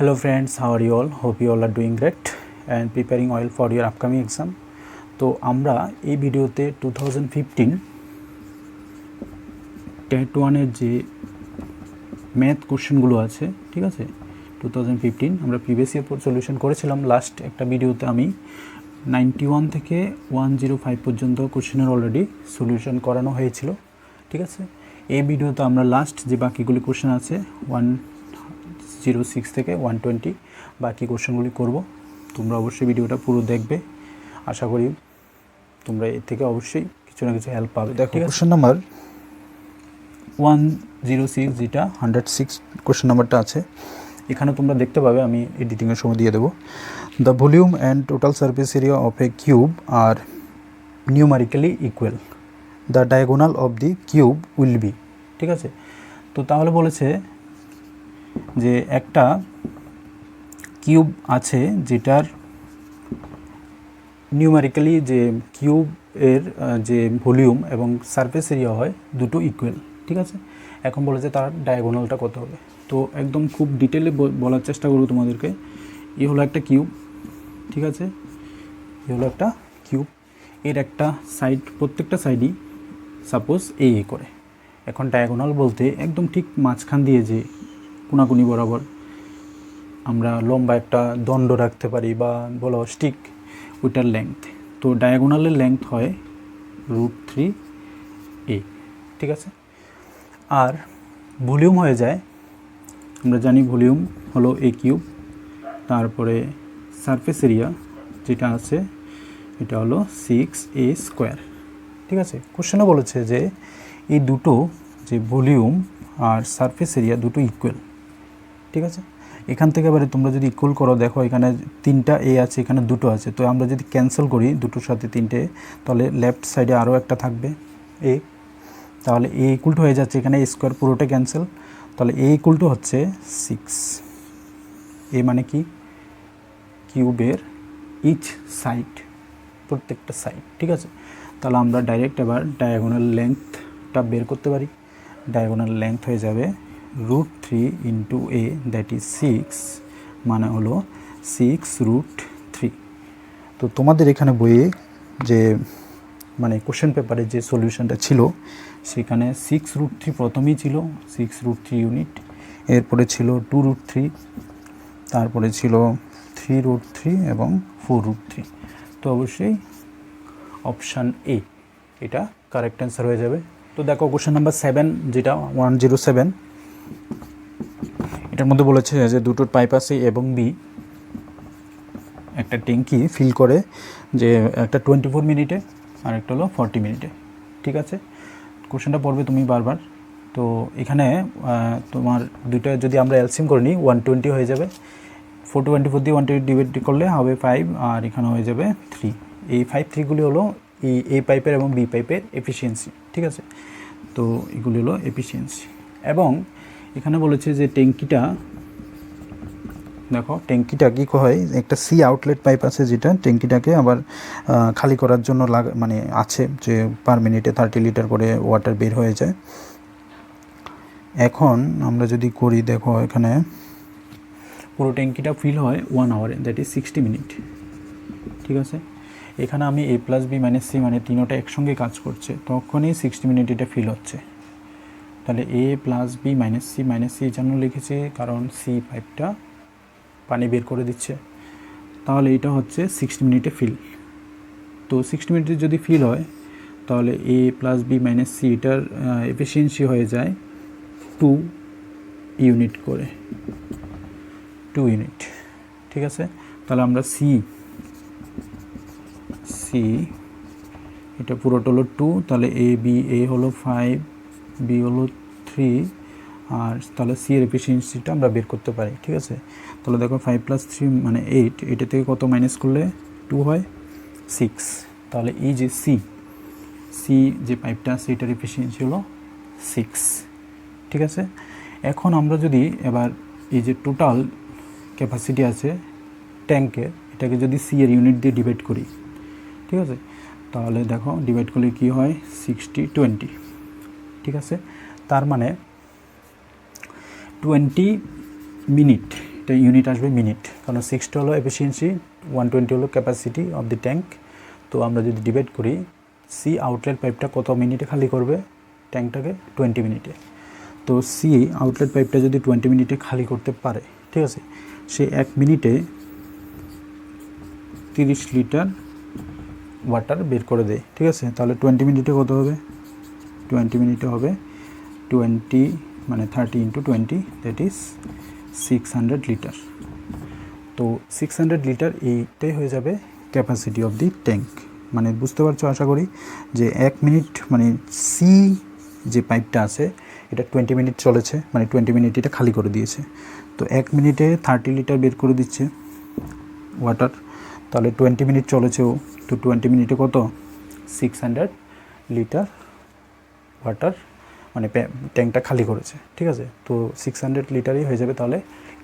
Hello friends, how are you all? Hope you all are doing great and preparing well for your upcoming exam. তো আমরা এই ভিডিওতে 2015 TET 1 এর যে math কোশ্চেনগুলো আছে, ঠিক আছে, 2015 আমরা প্রিভিয়াস ইয়ার সলিউশন করেছিলাম। লাস্ট একটা ভিডিওতে আমি 91 থেকে 105 পর্যন্ত কোশ্চেনের অলরেডি সলিউশন করানো হয়েছিল, ঠিক আছে। এই ভিডিওতে আমরা লাস্ট যে বাকিগুলি কোশ্চেন আছে 106 থেকে 120 বাকি কোশ্চেনগুলি করব। তোমরা অবশ্যই ভিডিওটা পুরো দেখবে, আশা করি তোমরা এর থেকে অবশ্যই কিছু না কিছু হেল্প পাবে। দেখো কোশ্চেন নাম্বার 106 যেটা 106 কোশ্চেন নাম্বারটা আছে, এখানে তোমরা দেখতে পাবে, আমি এডিটিংয়ের সময় দিয়ে দেবো। The volume and total surface area of a cube are numerically equal, the diagonal of the cube will be, ঠিক আছে। তো তাহলে বলেছে যে একটা কিউব আছে যেটার নিউমারিক্যালি যে কিউব এর যে ভলিউম এবং সারফেস এরিয়া হয় দুটো ইকুয়াল, ঠিক আছে। এখন বলেছে তার ডায়াগোনালটা কত হবে। তো একদম খুব ডিটেলে বলার চেষ্টা করব তোমাদেরকে। এই হলো একটা কিউব, ঠিক আছে, এই হলো একটা কিউব, এর একটা সাইড, প্রত্যেকটা সাইডই সাপোজ এ করে। এখন ডায়াগোনাল বলতে একদম ঠিক মাঝখান দিয়ে যে কোনাকুনি বরাবর আমরা লম্বা একটা দণ্ড রাখতে পারি বা বলো স্টিক, ওইটার লেংথ। তো ডায়াগোনালের লেংথ হয় √3a, ঠিক আছে। আর ভলিউম হয়ে যায়, আমরা জানি ভলিউম হলো এ কিউব, তারপরে সারফেস এরিয়া যেটা আছে এটা হলো 6a², ঠিক আছে। কোশ্চেনে বলেছে যে এই দুটো যে ভলিউম আর সারফেস এরিয়া দুটো ইকুয়াল, ঠিক আছে। এখান থেকে এবারে তোমরা যদি ইকুয়াল করো, দেখো এখানে 3টা এ আছে, এখানে দুটো আছে। তো আমরা যদি ক্যান্সেল করি দুটোর সাথে 3টে, তাহলে লেফট সাইডে আরও একটা থাকবে এ, তাহলে এ ইকুয়াল টু হয়ে যাচ্ছে এখানে স্কোয়ার, পুরোটা ক্যান্সেল, তাহলে এ ইকুয়াল টু হচ্ছে 6। এ মানে কি কিউবের ইচ সাইড, প্রত্যেকটা সাইড, ঠিক আছে। তাহলে আমরা ডাইরেক্ট এবার ডায়াগোনাল লেংথটা বের করতে পারি। ডায়াগোনাল লেংথ হয়ে যাবে √3 ইন্টু এ, দ্যাট ইজ 6, মানে হলো 6√3। তো তোমাদের এখানে বইয়ে যে মানে কোশ্চেন পেপারে যে সলিউশনটা ছিল সেখানে 6√3 প্রথমেই ছিল, 6√3 ইউনিট, এরপরে ছিল 2√3, তারপরে ছিল 3√3 এবং 4√3। তো অবশ্যই অপশান এ এটা কারেক্ট অ্যান্সার হয়ে যাবে। তো দেখো কোশ্চেন নাম্বার 7 যেটা 107, এটার মধ্যে বলেছে যে দুটোর পাইপ আছে এবং বি একটা ট্যাঙ্কি ফিল করে, যে একটা 24 মিনিটে আর একটা হলো 40 মিনিটে, ঠিক আছে। কোশ্চেনটা পড়বে তুমি বারবার। তো এখানে তোমার দুইটা যদি আমরা এলসিএম করে নিই 120 হয়ে যাবে, 424 দিয়ে 120 ডিভাইড করলে হবে 5, আর এখানে হয়ে যাবে 3। এই 5 3গুলি হলো এ পাইপের এবং বি পাইপের এফিসিয়েন্সি, ঠিক আছে। তো এগুলি হলো এফিসিয়েন্সি। এবং এখানে বলেছে যে ট্যাঙ্কিটা, দেখো ট্যাঙ্কিটা কী হয়, একটা সি আউটলেট পাইপ আছে যেটা ট্যাঙ্কিটাকে আবার খালি করার জন্য মানে আছে, যে পার মিনিটে 30 লিটার করে ওয়াটার বের হয়ে যায়। এখন আমরা যদি করি, দেখো এখানে পুরো ট্যাঙ্কিটা ফিল হয় 1 আওয়ারে, দ্যাট ইজ 60 মিনিট, ঠিক আছে। এখানে আমি a + b - c মানে তিনোটা একসঙ্গে কাজ করছে, তখনই 60 মিনিট এটা ফিল হচ্ছে। তাহলে a + b - c এই জন্য লিখেছি কারণ সি পাইপটা পানি বের করে দিচ্ছে। তাহলে এটা হচ্ছে 60 মিনিটে ফিল। তো 60 মিনিটে যদি ফিল হয় তাহলে a + b - c এটার এফিসিয়েন্সি হয়ে যায় 2 ইউনিট করে, 2 ইউনিট, ঠিক আছে। তাহলে আমরা সি এটা পুরোটা হলো 2, তাহলে এ হলো 5, বি হলো 3, আর তাহলে সি এর এফিসিয়েন্সিটা আমরা বের করতে পারি, ঠিক আছে। তাহলে দেখো 5 + 3 মানে 8, এটা থেকে কত মাইনাস করলে 2 হয় 6। তাহলে এই যে সি যে পাইপটা আছে এটার এফিসিয়েন্সি হলো 6, ঠিক আছে। এখন আমরা যদি এবার এই যে টোটাল ক্যাপাসিটি আছে ট্যাঙ্কের, এটাকে যদি সি এর ইউনিট দিয়ে ডিভাইড করি, ঠিক আছে, তাহলে দেখো ডিভাইড করলে কি হয় 60/20, ঠিক আছে। তার মানে 20 মিনিট এটা ইউনিট আসবে মিনিট, কারণ 60 হলো এফিসিয়েন্সি, 120 হলো ক্যাপাসিটি অফ দি ট্যাঙ্ক। তো আমরা যদি ডিভাইড করি, সি আউটলেট পাইপটা কত মিনিটে খালি করবে ট্যাঙ্কটাকে, 20 মিনিটে। তো সি আউটলেট পাইপটা যদি 20 মিনিটে খালি করতে পারে, ঠিক আছে, সে 1 মিনিটে 30 লিটার ওয়াটার বের করে দেয়, ঠিক আছে। তাহলে 20 মিনিটে কত হবে, 20 মিনিটে হবে 20 মানে 30 × 20, দ্যাট ইজ 600 লিটার। তো 600 লিটার এইটাই হয়ে যাবে ক্যাপাসিটি অফ দি ট্যাঙ্ক। মানে বুঝতে পারছো আশা করি, যে 1 মিনিট মানে সি যে পাইপটা আছে এটা 20 মিনিট চলেছে, মানে 20 মিনিট এটা খালি করে দিয়েছে। তো 1 মিনিটে 30 লিটার বের করে দিচ্ছে ওয়াটার, তাহলে 20 মিনিট চলেছে ও, তো 20 মিনিটে কত, 600 লিটার ওয়াটার মানে ট্যাঙ্কটা খালি করেছে, ঠিক আছে। তো 600 লিটারই হয়ে যাবে তাহলে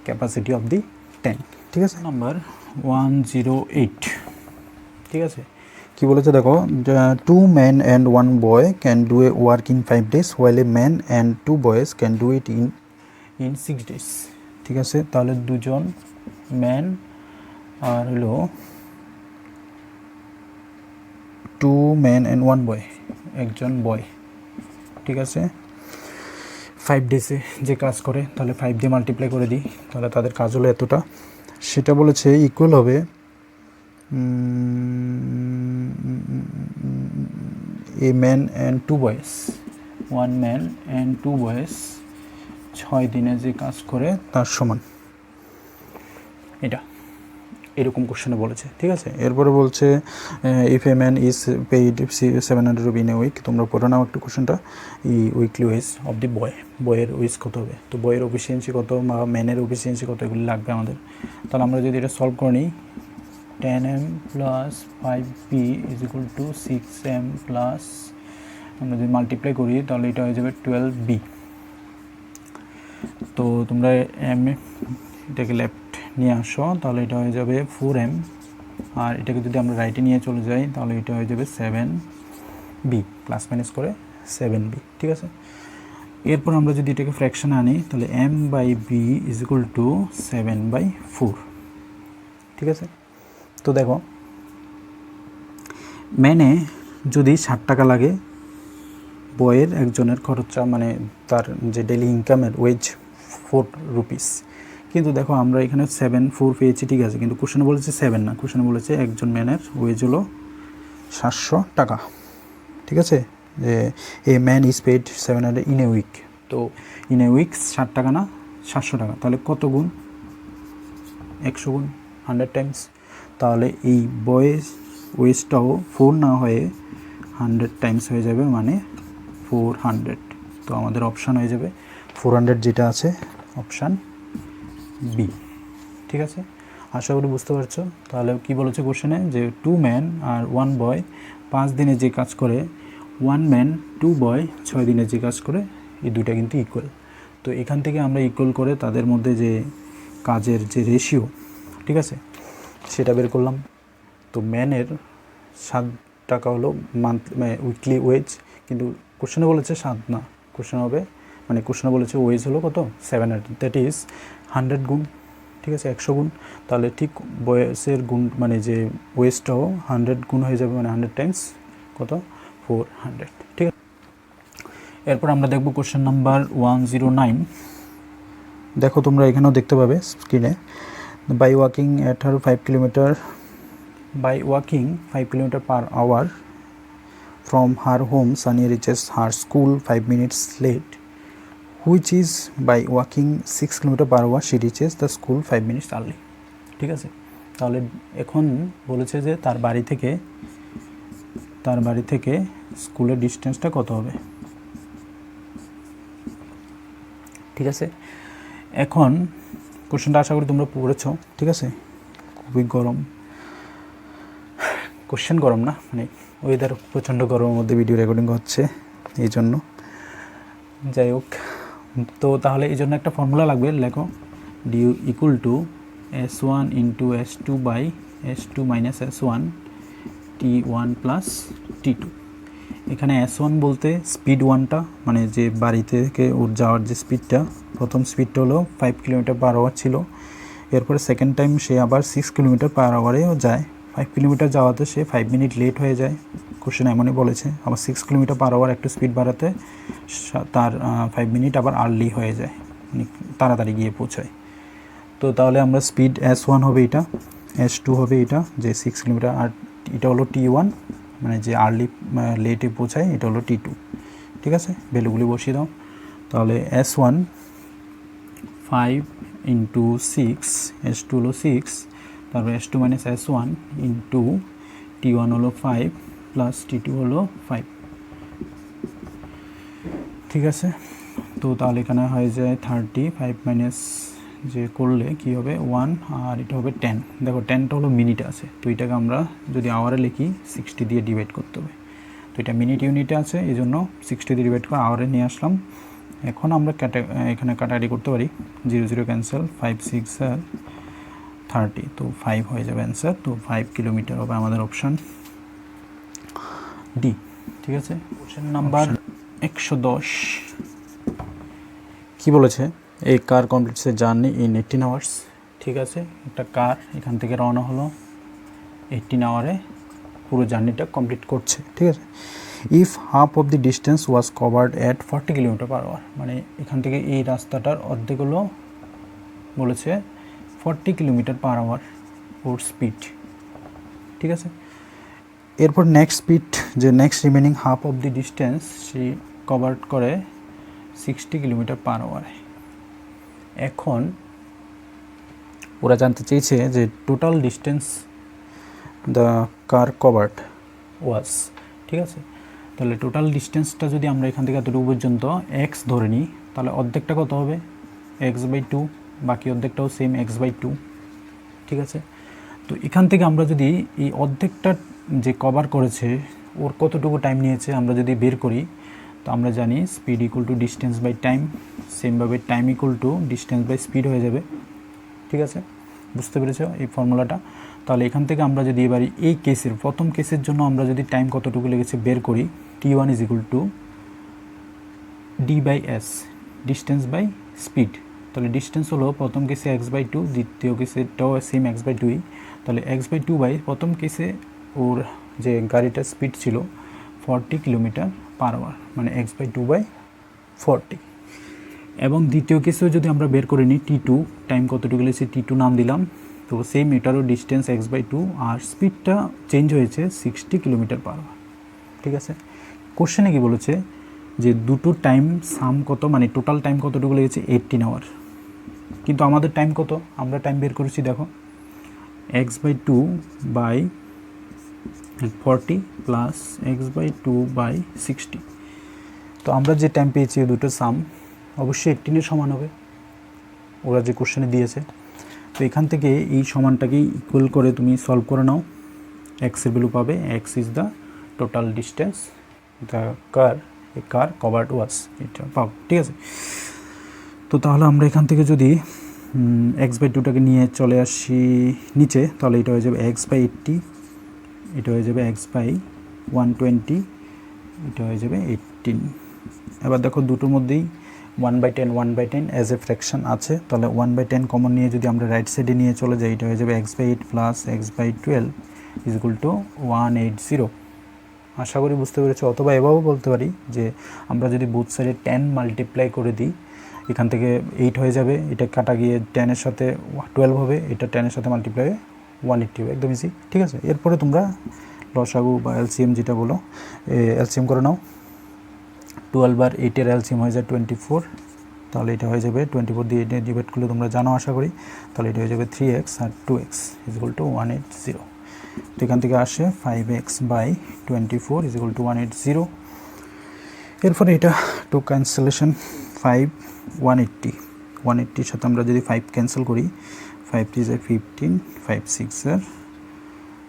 ক্যাপাসিটি অফ দি ট্যাঙ্ক, ঠিক আছে। নাম্বার 108, ঠিক আছে, কি বলেছে দেখো, 2 men and 1 boy can do a work in 5 days while a man and 2 boys can do it in 6 days, ঠিক আছে। তাহলে দুজন ম্যান আর হলো 2 men and 1 boy, একজন বয়, ঠিক আছে, 5 ডেসে যে কাজ করে, তাহলে 5 দিয়ে মাল্টিপ্লাই করে দিই, তাহলে তাদের কাজ হলো এতটা। সেটা বলেছে ইকুয়াল হবে a man and 2 boys, 1 man and 2 boys 6 দিনে যে কাজ করে তার সমান, এটা এরকম কোশ্চেনে বলেছে, ঠিক আছে। এরপরে বলছে if a man is paid 700 rupee in a week, তোমরা পড়ে নাও একটু কোশ্চেনটা, এই weekly wage of the boy, বয়ের ওয়েজ কত হবে, তো বয়ের এফিসিয়েন্সি কত বা ম্যানের এফিসিয়েন্সি কত, এগুলি লাগবে আমাদের। তাহলে আমরা যদি এটা সলভ করে নিই, 10m plus 5b is equal two 6m plus, আমরা যদি মাল্টিপ্লাই করি তাহলে এটা হয়ে যাবে 12b। তো তোমরা এম এটাকে লেফট নিয়ে আসো, তাহলে এটা হয়ে যাবে 4m, আর এটাকে যদি আমরা রাইটে নিয়ে চলে যাই তাহলে এটা হয়ে যাবে 7b, প্লাস মাইনাস করে 7b, ঠিক আছে। এরপর আমরা যদি এটাকে ফ্র্যাকশনে আনি তাহলে m/b ইজ ইকুয়াল টু 7/4, ঠিক আছে। তো দেখো, ম্যানে যদি 60 টাকা লাগে, বয়ের একজনের খরচা মানে তার যে ডেইলি ইনকামের ওয়েজ 4 রুপিস, কিন্তু দেখো আমরা এখানে 7/4 পেয়েছি, ঠিক আছে, কিন্তু কোশ্চেনে বলেছে 7 না, কোশ্চেনে বলেছে একজন ম্যানের ওয়েজ হলো 700 টাকা, ঠিক আছে। যে a man is paid 700 in a week, তো ইন এ উইক 60 টাকা না 700 টাকা, তাহলে কত গুণ, 100 গুণ, 100 টাইমস। তাহলে এই বয়েজ ওয়েজটাও 4 না হয়ে 100 টাইমস হয়ে যাবে, মানে 400। তো আমাদের অপশান হয়ে যাবে 400, যেটা আছে অপশান বি, ঠিক আছে। আশা করি বুঝতে পারছো। তাহলে কি বলেছে কোশ্চেনে, যে 2 ম্যান আর 1 বয় 5 দিনে যে কাজ করে, 1 ম্যান 2 বয় 6 দিনে যে কাজ করে, এই দুইটা কিন্তু ইকুয়াল। তো এখান থেকে আমরা ইকুয়াল করে তাদের মধ্যে যে কাজের যে রেশিও, ঠিক আছে, সেটা বের করলাম। তো ম্যানের 7 টাকা হলো উইকলি ওয়েজ, কিন্তু কোশ্চেনে বলেছে 7 না, কোশ্চেন হবে মানে কোশ্চেনে বলেছে ওয়েজ হলো কত, 700, দ্যাট ইজ 100 গুণ, ঠিক আছে, 100 গুণ। তাহলে ঠিক বয়সের গুণ মানে যে ওয়েজটাও 100 গুণ হয়ে যাবে, মানে 100 টাইমস কত, 400, ঠিক আছে। এরপর আমরা দেখব কোশ্চেন নাম্বার 109। দেখো তোমরা এখানেও দেখতে পাবে স্ক্রিনে, by walking 5 kilometre per hour from her home, Sunny reaches her school 5 minutes late, which is by walking 6 kilometer per hour she reaches the school 5 minutes early, ঠিক আছে। তাহলে এখন বলেছে যে তার বাড়ি থেকে স্কুলের ডিস্টেন্সটা কত হবে, ঠিক আছে। এখন কোশ্চেনটা আশা করি তোমরা পড়েছো, ঠিক আছে। খুবই গরম, কোশ্চেন গরম না, মানে ওয়েদার প্রচণ্ড গরমের মধ্যে ভিডিও রেকর্ডিং হচ্ছে, এই জন্য। যাই হোক, তো তাহলে এই জন্য একটা ফর্মুলা লাগবে, লেখো ডিউ equal to S1 into S2 by S2 minus S1 T1 plus T2। এখানে S1 বলতে স্পিড 1টা, মানে যে বাড়ি থেকে ওর যাওয়ার যে স্পিডটা, প্রথম স্পিডটা হলো 5 কিলোমিটার পার আওয়ার ছিল, এরপরে সেকেন্ড টাইম সে আবার 6 কিলোমিটার পার আওয়ারেও যায়। 5 কিলোমিটার যাওয়াতে সে 5 মিনিট লেট হয়ে যায়, কোশ্চেন এমনই বলেছে। আবার 6 কিলোমিটার পার আওয়ার একটু স্পিড বাড়াতে তার 5 মিনিট আবার আর্লি হয়ে যায়, মানে তাড়াতাড়ি গিয়ে পৌঁছায়। তো তাহলে আমরা স্পিড S1 হবে এটা, S2 হবে এটা যে 6 কিলোমিটার, আর এটা হলো T1 মানে যে আর্লি লেটে পৌঁছায়, এটা হলো T2। ঠিক আছে, ভ্যালুগুলি বসিয়ে দাও। তাহলে S1 5 ইন্টু 6, S2 হলো 6, তারপরে S2 minus S1 into T1 হলো 5 প্লাস T2 হলো 5। ঠিক আছে, তো তাহলে এখানে হয়ে যায় 35 মাইনাস যে করলে কি হবে 1, আর এটা হবে 10। দেখো 10টা হলো মিনিট আছে, তো এটাকে আমরা যদি আওয়ারে লিখি 60 দিয়ে ডিভাইড করতে হবে। তো এটা মিনিট ইউনিটে আছে, এই জন্য 60 দিয়ে ডিভাইড করে আওয়ারে নিয়ে আসলাম। এখন আমরা এখানে কাটাকাটি করতে পারি, 0 0 ক্যান্সেল, 5 6 30, তো 5 হয়ে যাবে অ্যান্সার। তো 5 কিলোমিটার হবে আমাদের অপশান ডি। ঠিক আছে, কোশ্চেন নাম্বার 110 কি বলেছে, এই car completes a journey in 18 hours. ঠিক আছে, একটা কার এখান থেকে রওনা হলো 18 আওয়ারে পুরো জার্নিটা কমপ্লিট করছে। ঠিক আছে, if half of the distance was covered at 40 kilometre per hour, মানে এখান থেকে এই রাস্তাটার অর্ধেক হলো বলেছে 40 কিলোমিটার পার আওয়ার ওর স্পিড। ঠিক আছে, এরপর নেক্সট স্পিড যে next remaining half of the distance সে কভার্ড করে 60 কিলোমিটার পার আওয়ারে। এখন ওরা জানতে চেয়েছে যে total distance the car covered was. ঠিক আছে, তাহলে টোটাল ডিস্টেন্সটা যদি আমরা এখান থেকে এতটুকু পর্যন্ত এক্স ধরে নিই, তাহলে অর্ধেকটা কত হবে x/2, বাকি অর্ধেকটাও সেম x/2। ঠিক আছে, তো এখান থেকে আমরা যদি এই অর্ধেকটা যে কভার করেছে ওর কতটুকু টাইম নিয়েছে আমরা যদি বের করি, তো আমরা জানি speed equal to distance by time, সেমভাবে time equal to distance by speed হয়ে যাবে। ঠিক আছে, বুঝতে পেরেছ এই ফর্মুলাটা। তাহলে এখান থেকে আমরা যদি এবার এই কেসের প্রথম কেসের জন্য আমরা যদি টাইম কতটুকু লেগেছে বের করি, T1 is equal to D/S, distance by speed. তাহলে ডিস্টেন্স হলো প্রথম কেসে x/2, দ্বিতীয় কেসেটাও সেম x/2ই। তাহলে x/2 বাই প্রথম কেসে ওর যে গাড়িটার স্পিড ছিল 40 কিলোমিটার পার আওয়ার, মানে x/2/40। এবং দ্বিতীয় কেসেও যদি আমরা বের করে নিই T2 টাইম কতটুকু লেগেছে, T2 নাম দিলাম। তো সেম এটারও ডিস্টেন্স x/2 আর স্পিডটা চেঞ্জ হয়েছে 60 কিলোমিটার পার আওয়ার। ঠিক আছে, কোশ্চেনে কি বলেছে যে দুটো টাইম সাম কত, মানে টোটাল টাইম কতটুকু লেগেছে 18 আওয়ার। কিন্তু আমাদের টাইম কত, আমরা টাইম বের করেছি দেখো x/2/40 প্লাস x/2/60। তো আমরা যে টাইম পেয়েছি দুটো সাম অবশ্যই 18 সমান হবে, ওরা যে কোশ্চেনে দিয়েছে। তো এখান থেকে এই সমানটাকে ইকুয়াল করে তুমি সলভ করে নাও, এক্সের ভ্যালু পাবে, x is the total distance the car covered was, এটা পাবো। ঠিক আছে, তো তাহলে আমরা এখান থেকে যদি x/2টাকে নিয়ে চলে আসি নিচে, তাহলে এটা হয়ে যাবে x/80, এটা হয়ে যাবে x/120, এটা হয়ে যাবে 18। এবার দেখো দুটোর মধ্যেই 1/10 1/10 অ্যাজ এ ফ্র্যাকশন আছে, তাহলে 1/10 কমন নিয়ে যদি আমরা রাইট সাইডে নিয়ে চলে যাই, এটা হয়ে যাবে x/8 plus x/12 is equal two 180। আশা করি বুঝতে পেরেছো। অথবা এভাবেও বলতে পারি যে আমরা যদি বুথ সাইডে 10 মাল্টিপ্লাই করে দিই, এখান থেকে 8 হয়ে যাবে, এটা কাটা গিয়ে 10-এর সাথে 12 হবে, এটা 10-এর সাথে মাল্টিপ্লাই 180 হবে, একদম ইজি। ঠিক আছে, এরপরে তোমরা লসাগু বা এলসিএম যেটা বলো এলসিএম করে নাও। 12 আর 8-এর এলসিএম হয়ে যায় 24, তাহলে এটা হয়ে যাবে 24 দিয়ে 8 ডিভাইড করলে তোমরা জানো আশা করি, তাহলে এটা হয়ে যাবে 3x R 2x is equal two 180। তো এখান থেকে আসে 5x/24 ইজ ইকুয়াল টু 180। এরপরে এটা টু ক্যান্সেলেশন 5 180-180-র সাথে আমরা যদি 5 ক্যান্সেল করি, 5 3 15, 5 6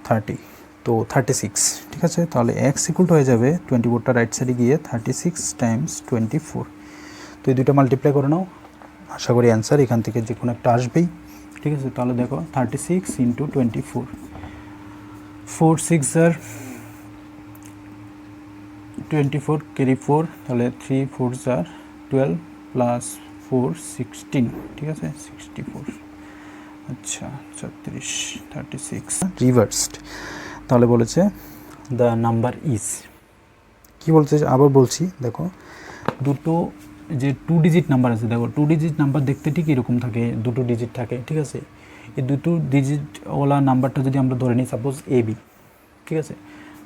30, তো 36। ঠিক আছে, তাহলে এক্স ইকুয়াল হয়ে যাবে 24টা রাইট সাইডে গিয়ে 36 টাইমস 24। তো এই দুটো মাল্টিপ্লাই করে নাও, আশা করি অ্যান্সার এখান থেকে যে কোনো একটা আসবেই। ঠিক আছে, তাহলে দেখো 36 ইন্টু 24, 4 6 24 ক্যারি 4, তাহলে 3 4 12 প্লাস 4 16। ঠিক আছে, 64। আচ্ছা 36 36 রিভার্সড। তাহলে বলেছে দ্য নাম্বার ইজ, কী বলছে আবার বলছি, দেখো দুটো যে 2 ডিজিট নাম্বার আছে, দেখো 2 ডিজিট নাম্বার দেখতে ঠিক এরকম থাকে, দুটো ডিজিট থাকে, ঠিক আছে। এই দুটো ডিজিটওয়ালা নাম্বারটা যদি আমরা ধরে নিই সাপোজ AB, ঠিক আছে,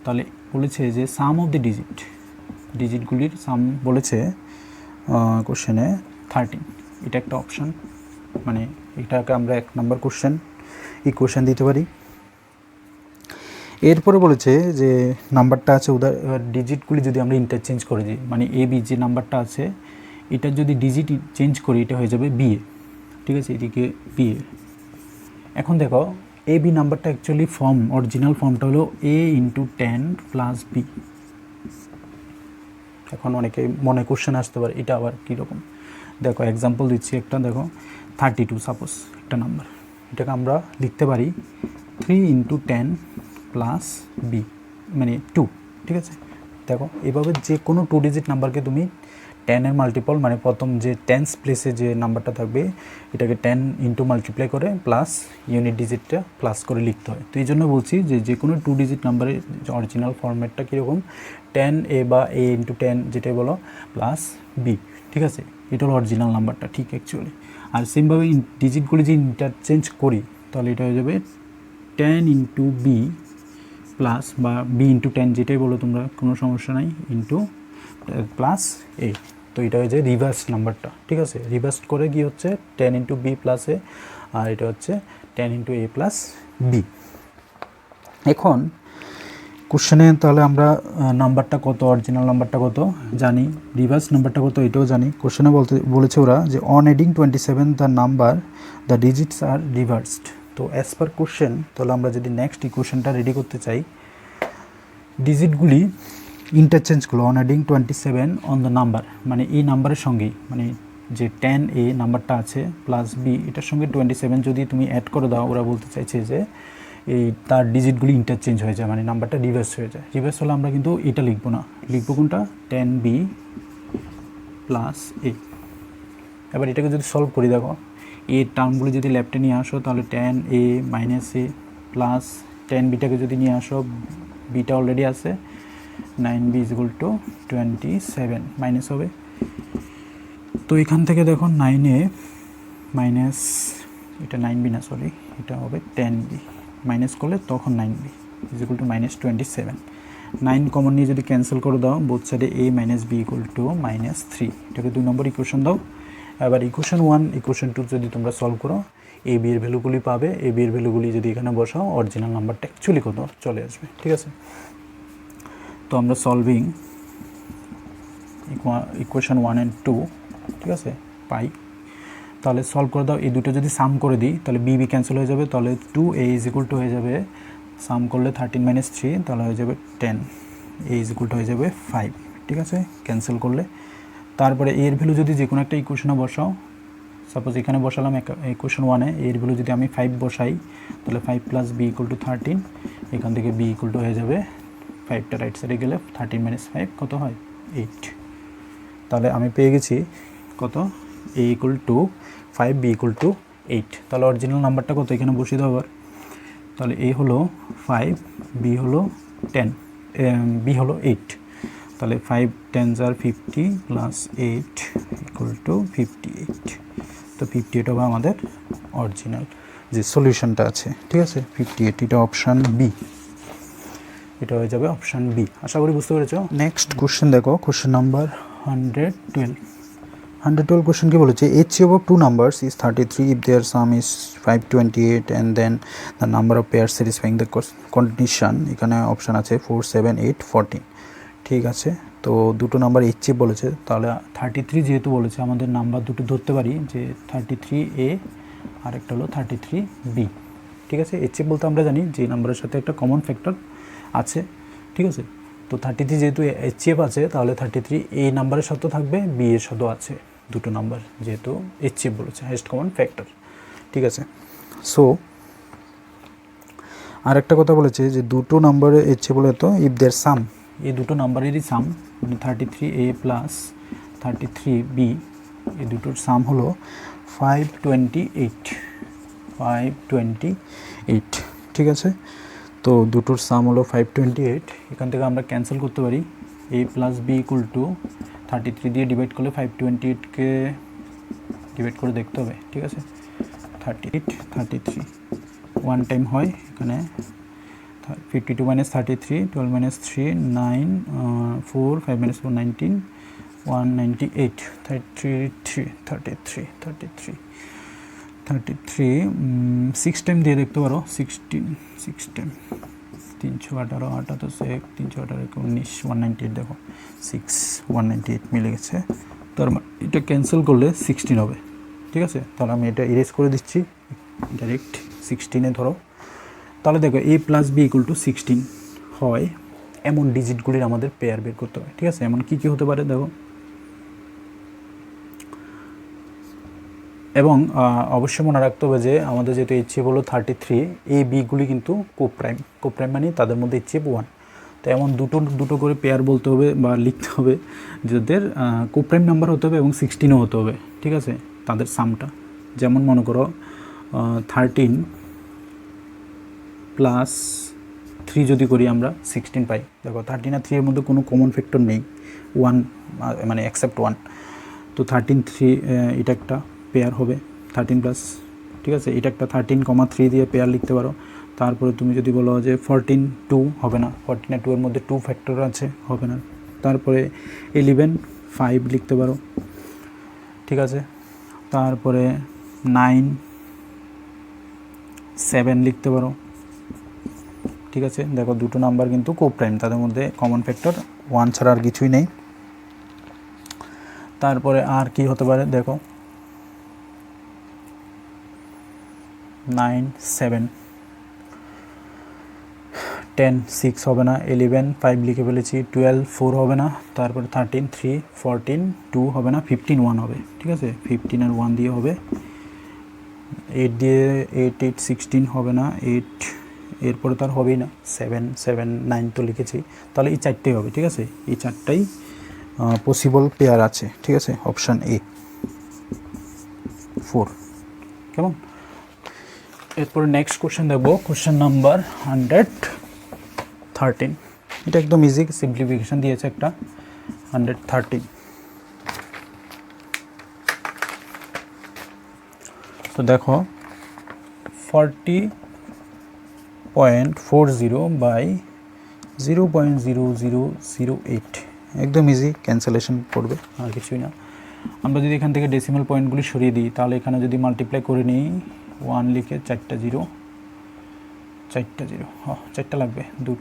তাহলে বলেছে যে সাম অফ দ্য ডিজিটগুলির সাম বলেছে কোশ্চেনে 13। এটা একটা অপশান, মানে এটাকে আমরা 1 নম্বর ইকুয়েশন দিতে পারি। এরপরে বলেছে যে নাম্বারটা আছে ডিজিটগুলি যদি আমরা ইন্টারচেঞ্জ করে দিই, মানে AB যে নাম্বারটা আছে এটা যদি ডিজিট চেঞ্জ করি এটা হয়ে যাবে BA, ঠিক আছে, এদিকে BA। এখন দেখো AB নাম্বারটা অ্যাকচুয়ালি অরিজিনাল ফর্মটা হলো A × 10 + B। এখন অনেকে মনে কোশ্চেন আসতে পারে এটা আবার কীরকম, দেখো এক্সাম্পল দিচ্ছি একটা, দেখো 32 সাপোজ একটা নাম্বার, এটাকে আমরা লিখতে পারি 3 × 10 + B মানে 2, ঠিক আছে। দেখো এভাবে যে কোনো 2 ডিজিট নাম্বারকে তুমি 10-এর মাল্টিপল, মানে প্রথম যে 10th প্লেসে যে নাম্বারটা থাকবে এটাকে 10 × মাল্টিপ্লাই করে প্লাস ইউনিট ডিজিটটা প্লাস করে লিখতে হয়। তো এই জন্য বলছি যে কোনো 2 ডিজিট নাম্বারের অরিজিনাল ফরম্যাটটা কীরকম, 10A বা A × 10 যেটাই বলো প্লাস B, ঠিক আছে, এটা হলো অরিজিনাল নাম্বারটা ঠিক অ্যাকচুয়ালি। আর সেমভাবে ডিজিটগুলি যে ইন্টারচেঞ্জ করি তাহলে এটা হয়ে যাবে 10 × B প্লাস বা B × 10 যেটাই বলো তোমরা, কোনো সমস্যা নাই, ইন্টু প্লাস A। তো এটা হচ্ছে রিভার্স নাম্বারটা, ঠিক আছে। রিভার্স করে কি হচ্ছে 10 × B + A, আর এটা হচ্ছে 10 × A + B। এখন কোশ্চেনে তাহলে আমরা নাম্বারটা কত, অরিজিনাল নাম্বারটা কত জানি, রিভার্স নাম্বারটা কত এটাও জানি। কোশ্চেনে বলেছে ওরা যে on adding 27 the digits are reversed. তো অ্যাজ পার কোশ্চেন তাহলে আমরা যদি নেক্সট ইকুয়েশনটা রেডি করতে চাই, ডিজিটগুলি ইন্টারচেঞ্জগুলো on adding 27 on the number, মানে এই নাম্বারের সঙ্গেই, মানে যে 10A নাম্বারটা আছে প্লাস B এটার সঙ্গে 27 যদি তুমি অ্যাড করে দাও, ওরা বলতে চাইছে যে এই তার ডিজিটগুলি ইন্টারচেঞ্জ হয়ে যায়, মানে নাম্বারটা রিভার্স হয়ে যায়। রিভার্স হলে আমরা কিন্তু এটা লিখবো না, লিখবো কোনটা 10B + A। এবার এটাকে যদি সলভ করি, দেখো এই টার্মগুলি যদি লেফটে নিয়ে আসো তাহলে 10A - A প্লাস 10Bটাকে যদি নিয়ে আসো, বিটা অলরেডি আছে, 9B = 27 মাইনাস হবে। তো এখান থেকে দেখো 9A মাইনাস এটা 9B না, সরি এটা হবে 10B, মাইনাস করলে তখন 9B = -27। 9 কমন নিয়ে যদি ক্যান্সেল করে দাও বোথ সাইডে A - B = -3, এটাকে 2 নম্বর ইকুয়েশন দাও। এবার ইকুয়েশন 1 ইকুয়েশন 2 যদি তোমরা সলভ করো AB এর ভ্যালুগুলি পাবে, AB এর ভ্যালুগুলি যদি এখানে বসাও অরিজিনাল নাম্বারটা অ্যাকচুয়ালি কত চলে আসবে, ঠিক আছে। তো আমরা সলভিং ইকুয়েশন 1 and 2, ঠিক আছে, পাই। তাহলে সলভ করে দাও, এই দুটো যদি সাম করে দিই তাহলে BB ক্যান্সেল হয়ে যাবে, তাহলে 2A = হয়ে যাবে, সাম করলে 13 - 3 তাহলে হয়ে যাবে 10, A = হয়ে যাবে 5, ঠিক আছে, ক্যান্সেল করলে। তারপরে এর ভ্যালু যদি যে কোনো একটা ইকুয়েশনে বসাও, সাপোজ এখানে বসালাম ইকুয়েশন 1-এ এর ভ্যালু যদি আমি 5 বসাই তাহলে 5 + B = 13, এখান থেকে B = হয়ে যাবে 5টা রাইট সাইডে গেলে 13 - 5 কত হয় 8। তাহলে আমি পেয়ে গেছি কত, A = 5, B = 8। তাহলে অরিজিনাল নাম্বারটা কত এখানে বসিয়ে দাও আবার, তাহলে A হলো 5, B হলো 10, B হলো 8, তাহলে 5 × 10 = 50 + 8 = 58। তো 58 হবে আমাদের অরিজিনাল যে সলিউশনটা আছে, ঠিক আছে, 58, এটা অপশান B, এটা হয়ে যাবে অপশান B। আশা করি বুঝতে পেরেছো। নেক্সট কোশ্চেন দেখো, কোশ্চেন নাম্বার 112 কোশ্চেন কি বলেছে, HCF of two numbers is 33 if their sum is 528 and then the number of pairs satisfying the condition, এখানে অপশান আছে 4, 7, 8, 14, ঠিক আছে। তো দুটো নাম্বার HCF বলেছে, তাহলে 33 যেহেতু বলেছে আমাদের নাম্বার দুটো ধরতে পারি যে 33A আর একটা হলো 33B, ঠিক আছে। HCF বলতে আমরা জানি যে নাম্বারের সাথে একটা কমন ফ্যাক্টর আছে, ঠিক আছে। তো 33 যেহেতু HCF আছে তাহলে 33A নাম্বারের সাথেও থাকবে, B এর সাথেও আছে, দুটো নাম্বার যেহেতু HCF বলেছে, হাইয়েস্ট কমন ফ্যাক্টর, ঠিক আছে। সো আর একটা কথা বলেছে যে দুটো নাম্বারে HCF বলে, তো ইফ দেয়ার সাম, এই দুটো নাম্বারেরই সাম মানে 33A + 33B, এই দুটোর সাম হলো 528, 528, ঠিক আছে। তো দুটোর সাম হলো 528। এখান থেকে আমরা ক্যান্সেল করতে পারি a plus B equal to 33 দিয়ে ডিভাইড করলে 528কে ডিভাইড করে দেখতে হবে, ঠিক আছে। 33 ওয়ান টাইম হয় এখানে, 52 মাইনাস 33, 12 মাইনাস 3 9, 4 5 মাইনাস 4 19, 198, 33 6 টাইম দিয়ে দেখতে পারো, 6 টাইম 318 8 1 318 19 198, দেখো 6 198 মিলে গেছে। তার মানে এটা ক্যান্সেল করলে 16 হবে, ঠিক আছে। তাহলে আমি এটা ইরেজ করে দিচ্ছি ডাইরেক্ট 16 ধরো। তাহলে দেখো a plus B equal to 16 হয় এমন ডিজিটগুলির আমাদের পেয়ার বের করতে হবে, ঠিক আছে। এমন কী কী হতে পারে দেখো, এবং অবশ্যই মনে রাখতে হবে যে আমাদের যেহেতু HCF হলো 33, এই বিগুলি কিন্তু কোপ্রাইম মানে তাদের মধ্যে HCF 1। তো এমন দুটো করে পেয়ার বলতে হবে বা লিখতে হবে যাদের কোপ্রাইম নাম্বার হতে হবে এবং 16ও হতে হবে, ঠিক আছে, তাদের সামটা। যেমন মনে করো 13 প্লাস 3 যদি করি আমরা 16 পাই। দেখো 13 আর 3 এর মধ্যে কোনো কমন ফ্যাক্টর নেই, 1 মানে এক্সেপ্ট 1। তো 13 3 এটা একটা পেয়ার হবে 13 প্লাস, ঠিক আছে। এটা একটা 13,3 দিয়ে পেয়ার লিখতে পারো। তারপরে তুমি যদি বলো যে 14 2 হবে না, 14 আর 2 এর মধ্যে 2 ফ্যাক্টর আছে, হবে না। তারপরে 11 5 লিখতে পারো, ঠিক আছে। তারপরে 9 7 লিখতে পারো, ঠিক আছে। দেখো দুটো নাম্বার কিন্তু কোপ্রাইম, তাদের মধ্যে কমন ফ্যাক্টর 1 ছাড়া আর কিছুই নেই। তারপরে আর কি হতে পারে দেখো, 9 7 10 6 হবে না, 11 5 লিখে ফেলেছি, 12 4 হবে না, তারপরে 13 3, 14 2 হবে না, 15 1 হবে, ঠিক আছে। 15 আর 1 দিয়ে হবে, 8 দিয়ে 8 16 হবে না, 8 এরপরে তার হবেই না, 7 7 9 তো লিখেছি। তাহলে এই চারটেই হবে, ঠিক আছে। এই চারটাই পসিবল পেয়ার আছে, ঠিক আছে। অপশান A 4, কেমন। এরপরে নেক্সট কোশ্চেন দেখবো, কোশ্চেন নাম্বার 113। এটা একদম ইজি, সিম্পলিফিকেশান দিয়েছে একটা, 113। তো দেখো 40.40 বাই 0.0008, একদম ইজি, ক্যান্সেলেশন করবে আর কিছুই না। আমরা যদি এখান থেকে ডেসিমাল পয়েন্টগুলি সরিয়ে দিই, তাহলে এখানে যদি মাল্টিপ্লাই করে নিই 1 লিখে 4টা 0, 4টা লাগবে, 2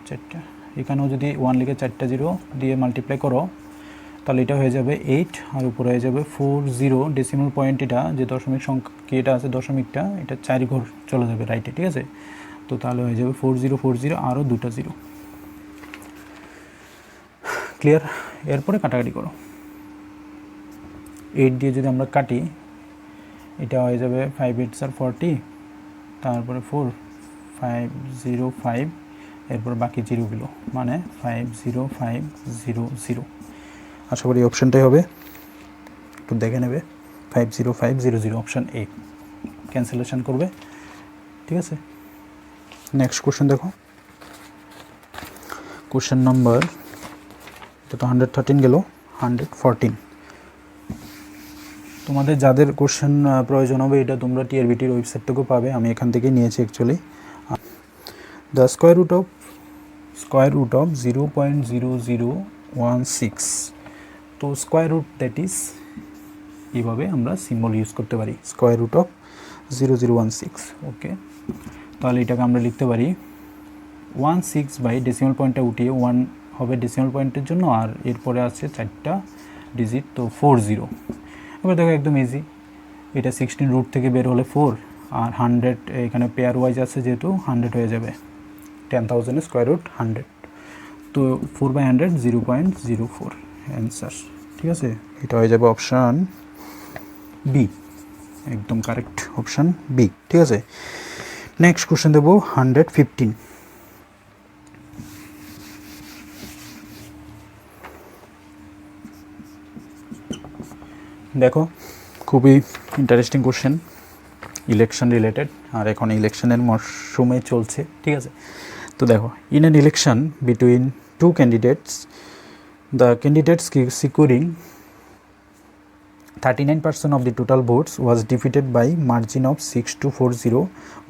4টা। এখানেও যদি 1 লিখে 4টা 0 দিয়ে মাল্টিপ্লাই করো, তাহলে এটা হয়ে যাবে 8, আর উপরে হয়ে যাবে 40। ডেসিমাল পয়েন্ট এটা যে দশমিক সংখ্যা কি এটা আছে দশমিকটা, এটা 4 ঘর চলে যাবে রাইটে, ঠিক আছে। তো তাহলে হয়ে যাবে 4040 আরও 2টা 0, ক্লিয়ার। এরপরে কাটাকাটি করো, 8 দিয়ে যদি আমরা কাটি, এটা হয়ে যাবে 5 8 40, তারপরে 4 505, এরপর বাকি জিরোগুলো মানে 50500। আশা করি অপশানটাই হবে, একটু দেখে নেবে। 50500 অপশান A, ক্যান্সেলেশন করবে, ঠিক আছে। নেক্সট কোশ্চেন দেখো, কোশ্চেন নাম্বার, এটা তো 113 গেল, 114। তোমাদের যাদের কোশ্চেন প্রয়োজন হবে এটা তোমরা টিআরবিটির ওয়েবসাইট থেকেও পাবে, আমি এখান থেকে নিয়েছি actually. The square root of 0.0016, তো স্কোয়ার রুট দ্যাট ইজ, এইভাবে আমরা সিম্বল ইউজ করতে পারি, স্কোয়ার রুট অফ 0016, ওকে। তাহলে এটাকে আমরা লিখতে পারি 16 বাই ডেসিমাল পয়েন্টটা উঠিয়ে 1 হবে ডেসিমাল পয়েন্টের জন্য, আর এরপরে আছে 4টা ডিজিট, তো 40। এবার দেখো একদম ইজি, এটা 16 রুট থেকে বের হলে 4, আর 100 এখানে পেয়ার ওয়াইজ আছে যেহেতু 100 হয়ে যাবে, 10,000 স্কোয়ার রুট 100, তো 4/100 0.04 অ্যান্সার, ঠিক আছে। এটা হয়ে যাবে অপশান বি, একদম কারেক্ট, অপশান বি, ঠিক আছে। নেক্সট কোশ্চেন দেবো 115। দেখো খুবই ইন্টারেস্টিং কোশ্চেন, ইলেকশন রিলেটেড, আর এখন ইলেকশনের মরশুমে চলছে, ঠিক আছে। তো দেখো, in an election between two candidates, the candidates securing 39% of the total votes was defeated by margin of 6-40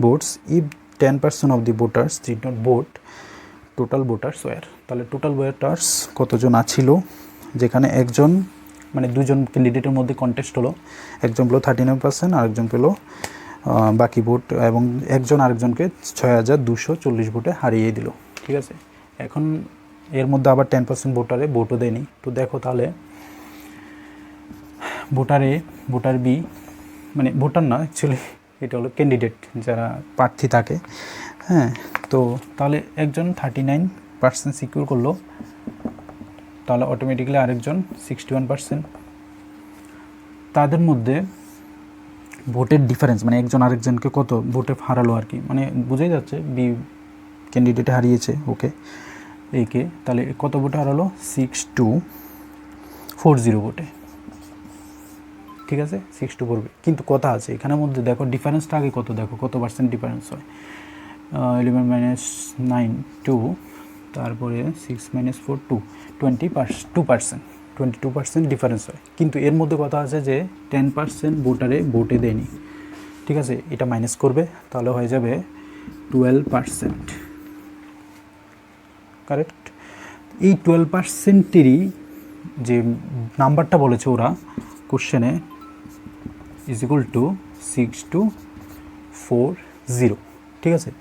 votes if 10% of the voters did not vote. Total voters were, তাহলে টোটাল ভোটার্স কতজন আছিল, যেখানে একজন মানে দুজন ক্যান্ডিডেটের মধ্যে contest হলো, একজন পেলো 39%, আরেকজন পেলো বাকি ভোট, এবং একজন আরেকজনকে 6240 ভোটে হারিয়ে দিল, ঠিক আছে। এখন এর মধ্যে আবার 10% ভোটারে ভোটও দেয়নি। তো দেখো তাহলে ভোটার বি মানে ভোটার না, অ্যাকচুয়ালি এটা হলো ক্যান্ডিডেট, যারা প্রার্থী থাকে, হ্যাঁ। তো তাহলে একজন 39% সিকিউর করলো, তাহলে অটোমেটিক্যালি আরেকজন 61%। তাদের মধ্যে ভোটের ডিফারেন্স মানে একজন আরেকজনকে কত ভোটে হারালো আর কি, মানে বোঝাই যাচ্ছে বি ক্যান্ডিডেটে হারিয়েছে, ওকে একে, তাহলে কত ভোটে হারালো 6240 ভোটে, ঠিক আছে 6240। কিন্তু কথা আছে এখানের মধ্যে, দেখো ডিফারেন্সটা আগে কত, দেখো কত পার্সেন্ট ডিফারেন্স হয়, 11 - 9 2, তারপরে 6 - 4 2, 22% ডিফারেন্স হয়। কিন্তু এর মধ্যে কথা আছে যে 10% ভোটারে ভোটে দেয়নি, ঠিক আছে, এটা মাইনাস করবে, তাহলে হয়ে যাবে 12%, কারেক্ট। এই 12%-এরই যে নাম্বারটা বলেছে ওরা কোশ্চেনে ইজ ইকুয়াল টু 6240, ঠিক আছে।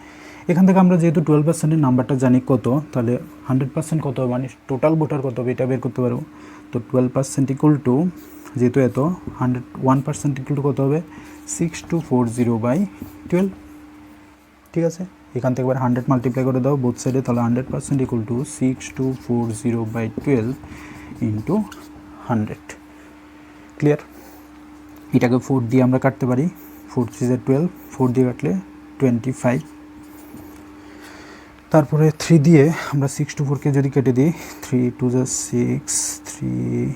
এখান থেকে আমরা যেহেতু 12%-এর নাম্বারটা জানি কত, তাহলে 100% কত হবে, মানে টোটাল ভোটার কত হবে এটা বের করতে পারবো। তো 12% ইকুয়াল টু, যেহেতু এত 101% ইকুয়াল টু কত হবে 6240/12, ঠিক আছে। এখান থেকে এবার 100 মাল্টিপ্লাই করে দাও বোথ সাইডে, তাহলে 100% ইকুয়াল টু 6240/12 ইন্টু 100, ক্লিয়ার। এটাকে 4 দিয়ে আমরা কাটতে পারি, 4 × 3 = 12, 4 দিয়ে কাটলে 25, তারপরে 3 দিয়ে আমরা 6-4কে যদি কেটে দিই, 3 × 2 = 6, 3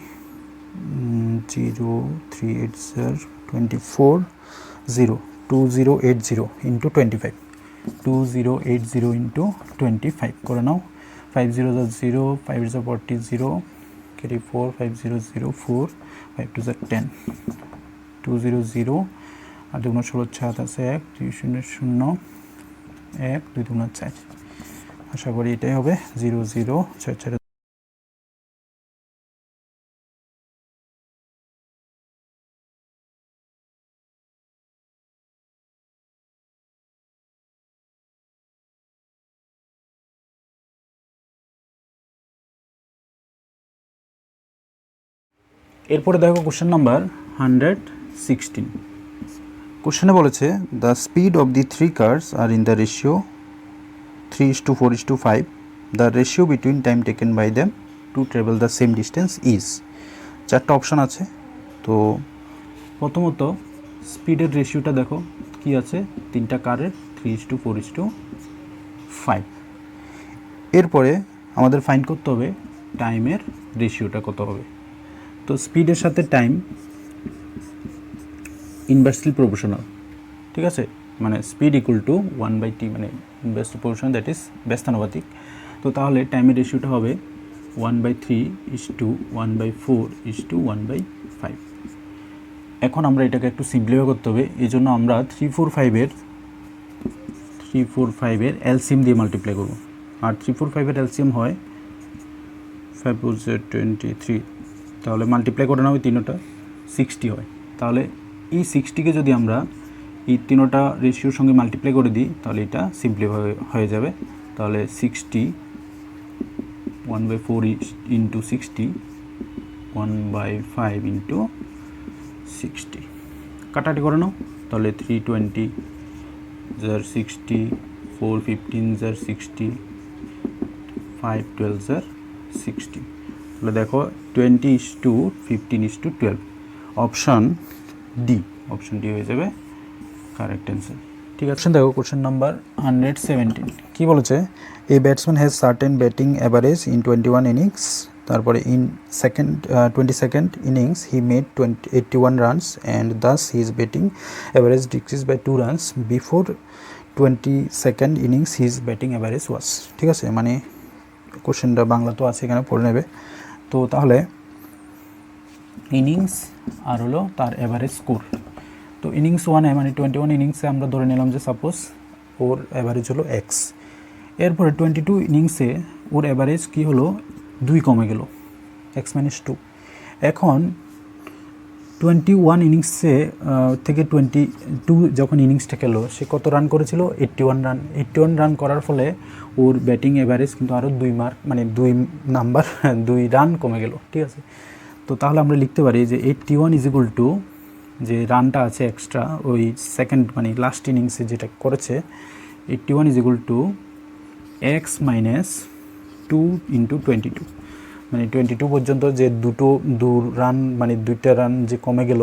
0 3 8 24 0 2080 ইন্টু 25, 2080 ইন্টু 25 করে নাও, 5 0 = 0, 5 × 40 0, কেটে 4, 5 0 0 4, 5 2 = 10, 200, আর 2 × 16 7 আছে 1, 2 0 0 1, 2 2 4, আশা করি এটাই হবে 0 0 4 4। এরপরে দেখো কোশ্চেন নাম্বার 116। কোশ্চেনে বলেছে the speed of the 3 cars are in the ratio 3:4:5, the ratio between time taken by them to travel the same distance is. 4টা অপশান আছে। তো প্রথমত স্পিডের রেশিওটা দেখো কি আছে, 3টা কারের 3:4:5। এরপরে আমাদের ফাইন্ড করতে হবে টাইমের রেশিওটা কত হবে। তো স্পিডের সাথে টাইম ইনভার্সলি প্রপোর্শনাল, ঠিক আছে, মানে স্পিড ইকুয়াল টু 1/t, মানে ইনভার্সলি প্রপোর্শনাল, দ্যাট ইজ ব্যস্তানুপাতিক। তো তাহলে টাইমের রেশিওটা হবে 1/3:1/4:1/5। এখন আমরা এটাকে একটু সিম্পলিফাই করতে হবে, এই জন্য আমরা 345-এর এলসিএম দিয়ে মাল্টিপ্লাই করব। আর 345-এর এলসিএম হয় 5 4 23, তাহলে মাল্টিপ্লাই করে নাও, 3টা 60 হয়। তাহলে এই 60কে যদি আমরা এই 3টা রেশিওর সঙ্গে মাল্টিপ্লাই করে দিই, তাহলে এটা সিম্পলিফাই হয়ে যাবে। তাহলে 60 1/4 ইন্টু 60 1/5 ইন্টু 60, কাটাটি করে নাও, তাহলে 320 = 60, 4 15 = 60, 5 12 = 60। তাহলে দেখো 20:15:12, অপশান ডি হয়ে যাবে কারেক্ট অ্যান্সার, ঠিক আছে। দেখো কোশ্চেন নাম্বার 117 কি বলেছে, a batsman has certain batting average in 21 innings তারপরে in second 22nd innings he made 81 runs and thus his batting average decreased by 2 runs before 22nd innings his batting average was। ঠিক আছে, মানে কোশ্চেনটা বাংলা তো আছে, এখানে পড়ে নেবে। তো তাহলে ইনিংস আর হলো তার অ্যাভারেজ স্কোর। তো ইনিংস 1-এ মানে 21 ইনিংসে আমরা ধরে নিলাম যে সাপোজ ওর অ্যাভারেজ হলো এক্স। এরপরে 22 ইনিংসে ওর অ্যাভারেজ কী হলো, 2 কমে গেল, x-2। এখন 21 ইনিংসে থেকে 22 যখন ইনিংসটা খেলো সে কত রান করেছিল, 81 রান। 81 রান করার ফলে ওর ব্যাটিং অ্যাভারেজ কিন্তু আরও 2 মার্ক মানে 2 নাম্বার 2 রান কমে গেল। ঠিক আছে, তো তাহলে আমরা লিখতে পারি যে 81 ইজ ইকুয়াল টু যে রানটা আছে এক্সট্রা ওই সেকেন্ড মানে লাস্ট ইনিংসে যেটা করেছে, 81 is equal two x minus 2 into 22, মানে 22 পর্যন্ত যে দু রান মানে 2টা রান যে কমে গেল,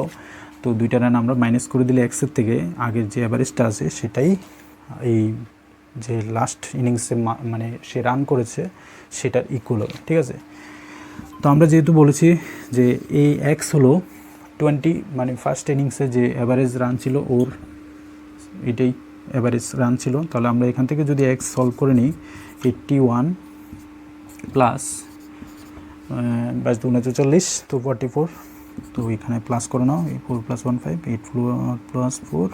তো 2টা রান আমরা মাইনাস করে দিলে এক্সের থেকে আগের যে অ্যাভারেজটা আছে সেটাই এই যে লাস্ট ইনিংসে মানে সে রান করেছে সেটার ইকুয়াল হবে। ঠিক আছে, তো আমরা যেহেতু বলেছি যে এই এক্স হলো 20 মানে ফার্স্ট ইনিংসে যে অ্যাভারেজ রান ছিল ওর এটাই অ্যাভারেজ রান ছিল, তাহলে আমরা এখান থেকে যদি এক্স সলভ করে নিই 81 প্লাস 22 তো 44, তো এখানে প্লাস করে নাও 4 + 1 5 8 + 4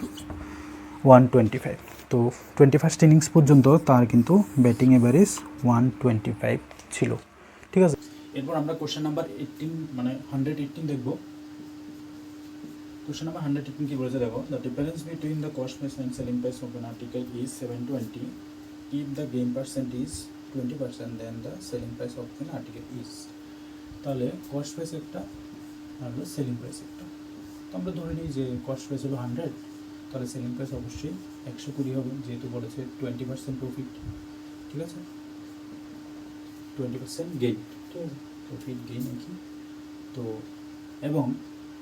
125। তো 21st ইনিংস পর্যন্ত তার কিন্তু ব্যাটিং অ্যাভারেজ 125 ছিল। ঠিক আছে, এরপর আমরা কোশ্চেন নাম্বার 18 মানে 118 দেখব। কোশ্চেন নাম্বার 118 কি বলেছে দেখো, the difference between the cost price and selling price of an article is 720 if the gain percent is 20% then the selling price of an article is। তাহলে কস্ট প্রাইস একটা আর হলো selling price একটা। তো আমরা ধরে নিই যে কস্ট প্রাইস হলো 100, তাহলে সেলিং প্রাইস অবশ্যই 120 হবে, যেহেতু বলেছে 20% প্রফিট। ঠিক আছে, 20% গেইন। ঠিক আছে, প্রফিট গেইন একই। তো এবং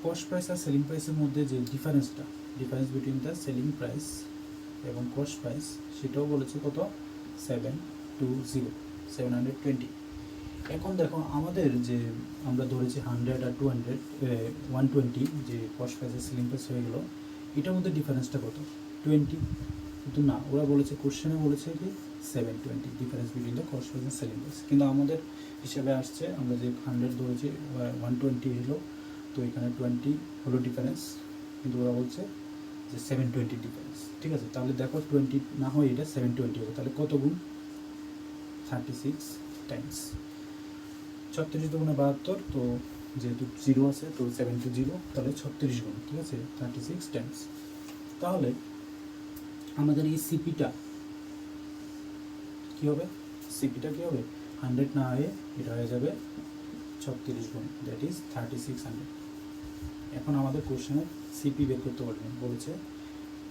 কস্ট প্রাইস আর সেলিং প্রাইসের মধ্যে যে difference between the selling price এবং কস্ট প্রাইস সেটাও বলেছে কত, 720। এখন দেখো আমাদের যে আমরা ধরেছি 100 আর 120 যে কস্ট প্রাইস আর সেলিং প্রাইস হয়ে গেল, এটার মধ্যে ডিফারেন্সটা কত, 20। কিন্তু না, ওরা বলেছে কোশ্চেনে বলেছে কি 720 difference between the cost price আর সেলিং প্রাইস, কিন্তু আমাদের হিসাবে আসছে আমরা যে 100 ধরেছি 120 হলো, তো এখানে 20 হলো ডিফারেন্স, কিন্তু ওরা বলছে যে 720 ডিফারেন্স। ঠিক আছে, তাহলে দেখো 20 না হয় এটা 720 হবে, তাহলে কত গুণ, 36 টাইমস 36 দুগুণে 72, তো যেহেতু 0 আছে তো 7 to 0, তাহলে 36 গুণ। ঠিক আছে, 36 টাইমস। তাহলে আমাদের এই সিপিটা কী হবে, 100 না হয়ে এটা হয়ে যাবে 36 গুণ, দ্যাট ইজ 3600। এখন আমাদের কোশ্চেনের সিপি বের করতে বলেছে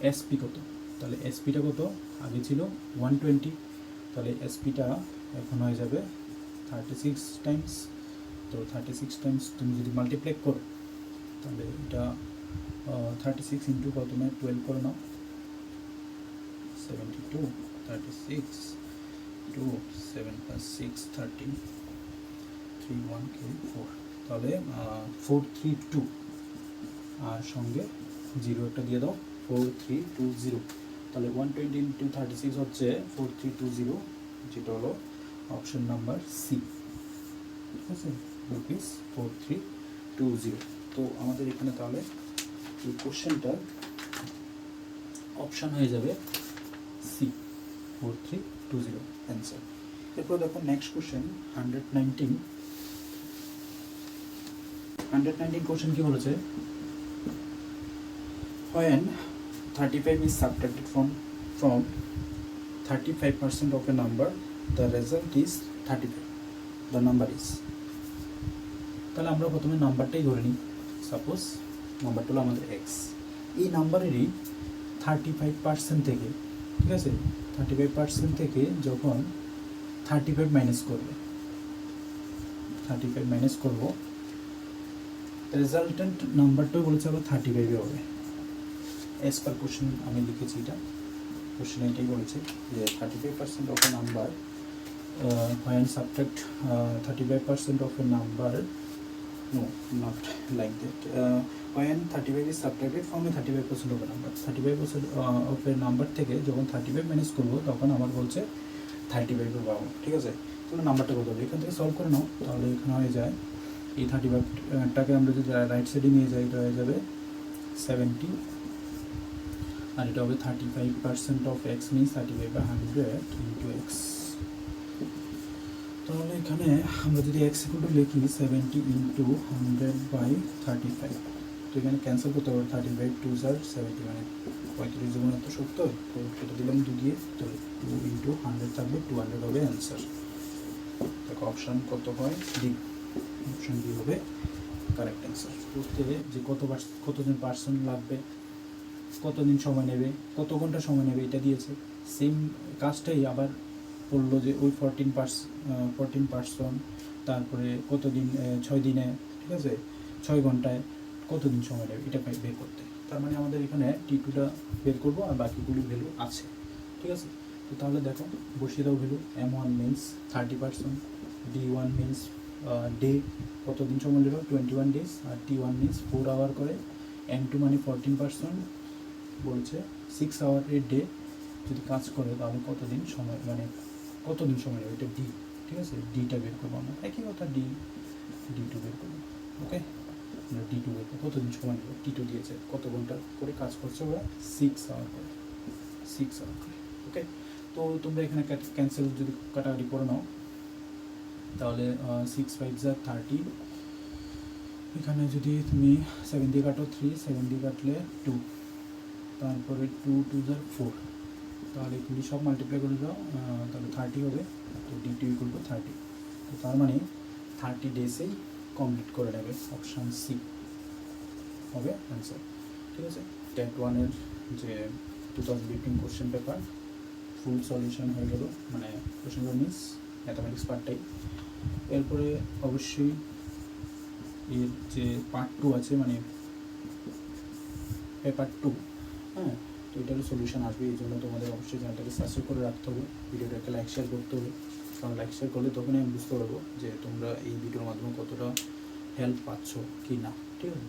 এসপি কত, তাহলে এসপিটা কত, আগে ছিল 120, তাহলে এসপিটা এখন হয়ে যাবে 36 টাইমস। তো 36 টাইমস তুমি যদি মাল্টিপ্লাই করো তাহলে এটা 36 ইন্টু প্রথমে 12 করে নাও, 72, 36 2 7 + 6 13 3 1 4, তাহলে 432 আর সঙ্গে 0 একটা দিয়ে দাও, 4320। তাহলে 120 ইন্টু 36 হচ্ছে 4320, যেটা হলো অপশন নাম্বার সি। ঠিক আছে, রুপিস 4320। তো আমাদের এখানে তাহলে এই কোশ্চেনটার অপশান হয়ে যাবে সি, 4320 অ্যান্সার। এরপর দেখো নেক্সট কোশ্চেন 119 কোশ্চেন কি বলেছে, when 35 is subtracted from 35% of a number the result is 35, the number is। তাহলে আমরা প্রথমে নাম্বারটাই ধরে নিই, সাপোজ নাম্বারটা হলো আমাদের এক্স, এই নাম্বারেরই 35% থেকে, ঠিক আছে 35% থেকে যখন 35 মাইনাস করবো রেজাল্টেন্ট নাম্বারটাও বলেছে আবার 35 হবে। অ্যাজ পার কোশ্চেন আমি লিখেছি, এটা কোশ্চেন এটাই বলেছে যে 35% of A number when subtract 35% of a number, no, not like that. When 35 is subtracted from a 35% of a number, 35% of a number থেকে যখন 35 মাইনাস করবো তখন আমার বলছে 35 পাবো, ঠিক আছে। তাহলে নাম্বারটা কত হবে এখান থেকে সলভ করে নাও, তাহলে এখানে হয়ে যায় এই 35টাকে আমরা যদি রাইট সাইডে নিয়ে যাই এটা হয়ে যাবে 70, আর এটা হবে 35% of x means 35/100 into x. তাহলে এখানে আমরা যদি এক্স ইকুয়াল টু লিখি 70 ইন্টু 100/35, তো এখানে ক্যান্সেল করতে হবে 35 2 70, মানে 35 যেমন এত 70, তো এটা দিলাম 2 দিয়ে, তো 2 ইন্টু 100 থাকবে 200 হবে অ্যান্সার। দেখো অপশান কত হয়, ডি, অপশান ডি হবে কারেক্ট অ্যান্সার। বুঝতে যে কতজন পার্সন লাগবে, কতদিন সময় নেবে, কত ঘন্টা সময় নেবে এটা দিয়েছে। সেম কাজটাই আবার বললো যে ওই 14 পার্সন, তারপরে কতদিন 6 দিনে, ঠিক আছে, 6 ঘন্টায় কতদিন সময় নেবে এটা বের করতে। তার মানে আমাদের এখানে T2টা বের করবো আর বাকিগুলো ভ্যালু আছে, ঠিক আছে। তো তাহলে দেখো বসিয়ে দাও value, M1 means 30%, D1 means day কতদিন সময় নেবে 21 ডেজ, আর T1 মিনস 4 আওয়ার করে, M2 মানে 14% বলছে 6 আওয়ারের ডে যদি কাজ করে তাহলে কতদিন সময়, মানে কতদিন সময় নেবে এটা ডি, ঠিক আছে। ডিটা বের করবো আমরা, একই কথা D2 বের করবো, ওকে। আমরা D2 বের করবো, কতদিন সময় নেবে, T2 দিয়েছে কত ঘন্টা করে কাজ করছে ওরা, 6 আওয়ার করে, 6 আওয়ার করে, ওকে। তো তোমরা এখানে ক্যান্সেল যদি কাটাকাটি করে নাও তাহলে 6 5 30, এখানে যদি তুমি 7 দিয়ে কাটো 3, 7 দিয়ে কাটলে 2, তারপরে 2 2 4, তাহলে এগুলি সব মাল্টিপ্লাই করে দাও, তাহলে 30 হবে। তো D2 ইকুয়াল টু 30, তো তার মানে 30 ডেজেই কমপ্লিট করে নেবে, অপশান সি হবে অ্যান্সার, ঠিক আছে। টেট 1-এর যে 2015 কোশ্চেন পেপার ফুল সলিউশন হয়ে গেল, মানে কোশ্চেন পেপার মিনস ম্যাথামেটিক্স পার্টটাই। এরপরে অবশ্যই এর যে পার্ট 2 আছে, মানে পেপার 2, হ্যাঁ, তো এটারও সলিউশন আসবে। এই জন্য তোমাদের অবশ্যই চ্যানেলটাকে সাবস্ক্রাইব করে রাখতে হবে, ভিডিওটাকে লাইক শেয়ার করতে হবে, কারণ লাইক শেয়ার করলে তখনই আমি বুঝতে পারবো যে তোমরা এই ভিডিওর মাধ্যমে কতটা হেল্প পাচ্ছ কি না, ঠিক আছে।